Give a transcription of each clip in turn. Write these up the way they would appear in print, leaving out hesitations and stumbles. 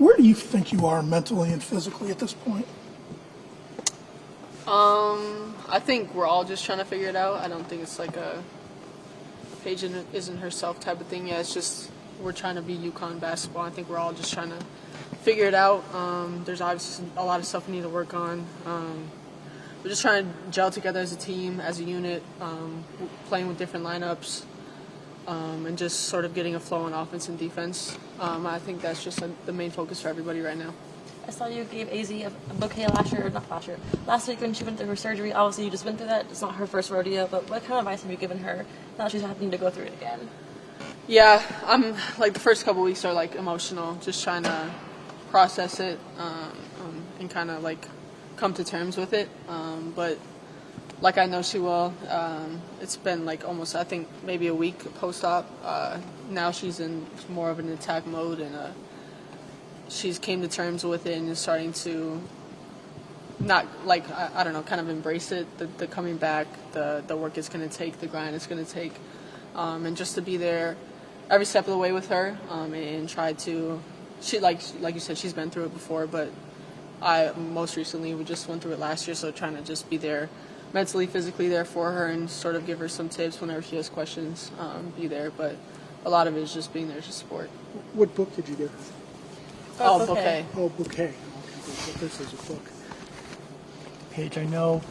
Where do you think you are mentally and physically at this point? I think we're all just trying to figure it out. I don't think it's like a Paige isn't herself type of thing. Yeah, it's just we're trying to be UConn basketball. I think we're all just trying to figure it out. There's obviously a lot of stuff we need to work on. We're just trying to gel together as a team, as a unit, playing with different lineups, and just sort of getting a flow on offense and defense. I think that's just the main focus for everybody right now. I saw you gave Azzi a bouquet last week when she went through her surgery. Obviously, you just went through that. It's not her first rodeo, but what kind of advice have you given her now she's having to go through it again? Yeah, I'm like the first couple weeks are like emotional, just trying to process it and kind of like come to terms with it. But like I know she will. It's been like almost, I think, maybe a week post-op. Now she's in more of an attack mode, and she's came to terms with it and is starting to not like, I don't know, kind of embrace it, the coming back, the work it's going to take, the grind it's going to take, and just to be there every step of the way with her and try to, she like you said, she's been through it before, but I most recently we just went through it last year, so trying to just be there mentally, physically there for her and sort of give her some tips whenever she has questions, be there, but a lot of it is just being there to support. What book did you get? Oh, bouquet. Oh, bouquet. Okay, but this is a book. Paige, I know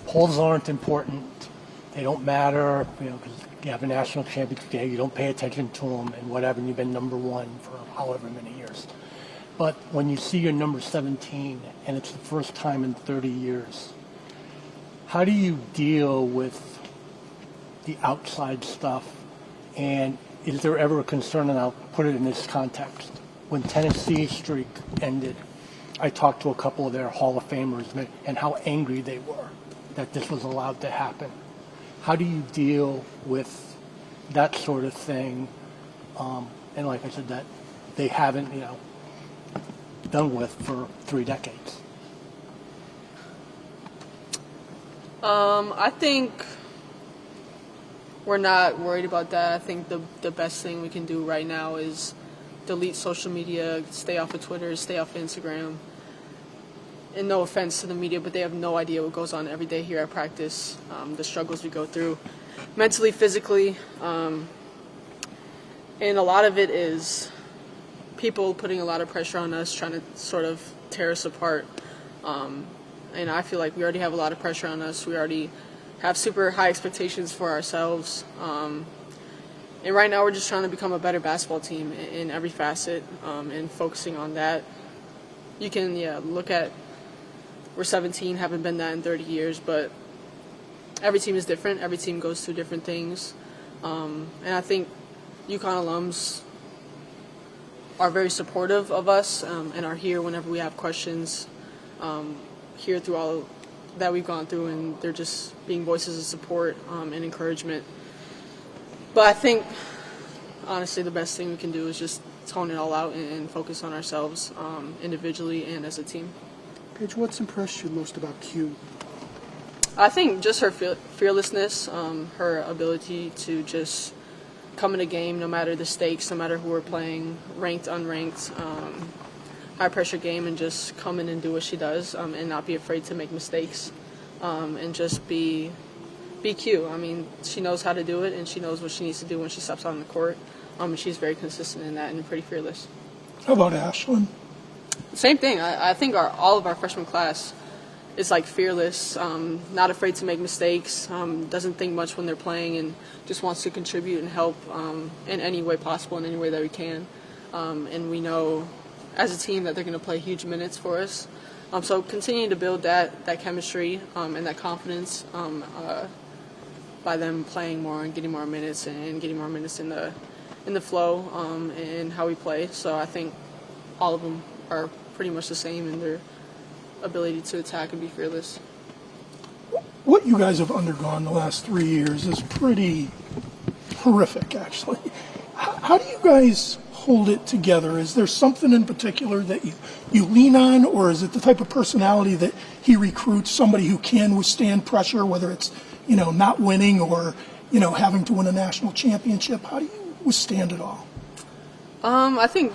polls aren't important. They don't matter, because you have a national championship day, you don't pay attention to them and whatever, and you've been number one for however many years. But when you see your number 17 and it's the first time in 30 years, how do you deal with the outside stuff? And is there ever a concern, and I'll put it in this context, when Tennessee's streak ended, I talked to a couple of their Hall of Famers and how angry they were that this was allowed to happen. How do you deal with that sort of thing? And like I said, that they haven't, done with for 3 decades. I think we're not worried about that. I think the best thing we can do right now is delete social media, stay off of Twitter, stay off of Instagram. And no offense to the media, but they have no idea what goes on every day here at practice, the struggles we go through mentally, physically. And a lot of it is people putting a lot of pressure on us, trying to sort of tear us apart. And I feel like we already have a lot of pressure on us. We already have super high expectations for ourselves. And right now we're just trying to become a better basketball team in every facet and focusing on that. You can, look at, we're 17, haven't been that in 30 years, but every team is different. Every team goes through different things. And I think UConn alums are very supportive of us and are here whenever we have questions, here through all that we've gone through, and they're just being voices of support and encouragement. But I think, honestly, the best thing we can do is just tone it all out and focus on ourselves individually and as a team. Paige, what's impressed you most about Q? I think just her fearlessness, her ability to just come in a game no matter the stakes, no matter who we're playing, ranked, unranked, high-pressure game, and just come in and do what she does and not be afraid to make mistakes and just be Q. I mean, she knows how to do it, and she knows what she needs to do when she steps on the court. And she's very consistent in that and pretty fearless. How about Ashlyn? Same thing. I think all of our freshman class is like fearless, not afraid to make mistakes, doesn't think much when they're playing, and just wants to contribute and help in any way possible, in any way that we can. And we know as a team that they're going to play huge minutes for us. So continuing to build that chemistry and that confidence by them playing more and getting more minutes and getting more minutes in the flow and how we play. So I think all of them are pretty much the same in their ability to attack and be fearless. What you guys have undergone the last 3 years is pretty horrific, actually. How do you guys hold it together? Is there something in particular that you lean on, or is it the type of personality that he recruits, somebody who can withstand pressure, whether it's, not winning or, having to win a national championship? How do you withstand it all? I think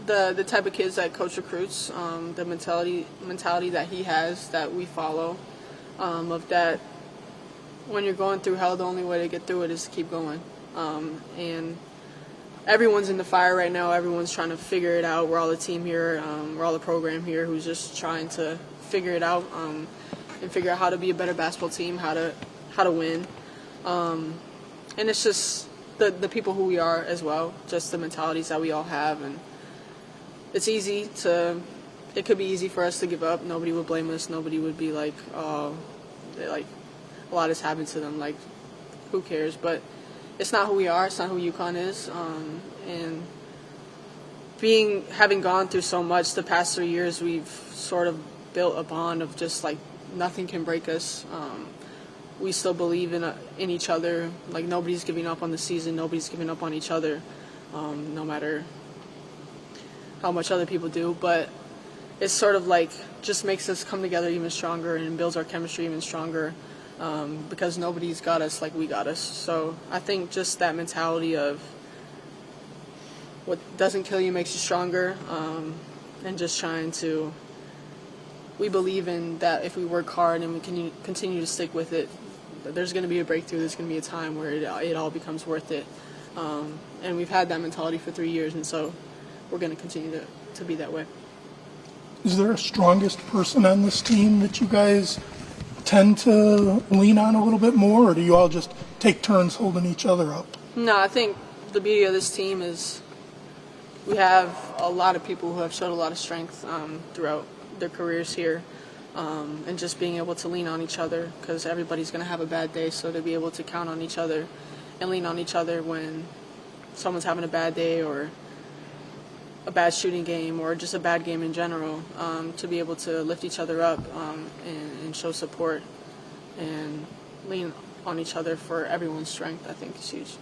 the type of kids that coach recruits, the mentality that he has that we follow, of that when you're going through hell, the only way to get through it is to keep going. And everyone's in the fire right now. Everyone's trying to figure it out. We're all a team here. We're all a program here who's just trying to figure it out and figure out how to be a better basketball team, how to win. And it's just the people who we are as well, just the mentalities that we all have. And it's it could be easy for us to give up. Nobody would blame us. Nobody would be like, oh, like a lot has happened to them. Like, who cares? But it's not who we are. It's not who UConn is. And having gone through so much the past 3 years, we've sort of built a bond of just like nothing can break us. We still believe in each other. Like, nobody's giving up on the season. Nobody's giving up on each other, no matter how much other people do. But it's sort of like just makes us come together even stronger and builds our chemistry even stronger, because nobody's got us like we got us. So I think just that mentality of what doesn't kill you makes you stronger, and just trying to, we believe in that if we work hard and we can continue to stick with it, there's going to be a breakthrough. There's going to be a time where it all becomes worth it. And we've had that mentality for 3 years, and so we're going to continue to be that way. Is there a strongest person on this team that you guys tend to lean on a little bit more, or do you all just take turns holding each other up? No, I think the beauty of this team is we have a lot of people who have showed a lot of strength throughout their careers here, and just being able to lean on each other, because everybody's going to have a bad day, so to be able to count on each other and lean on each other when someone's having a bad day or a bad shooting game or just a bad game in general, to be able to lift each other up and show support and lean on each other for everyone's strength, I think is huge.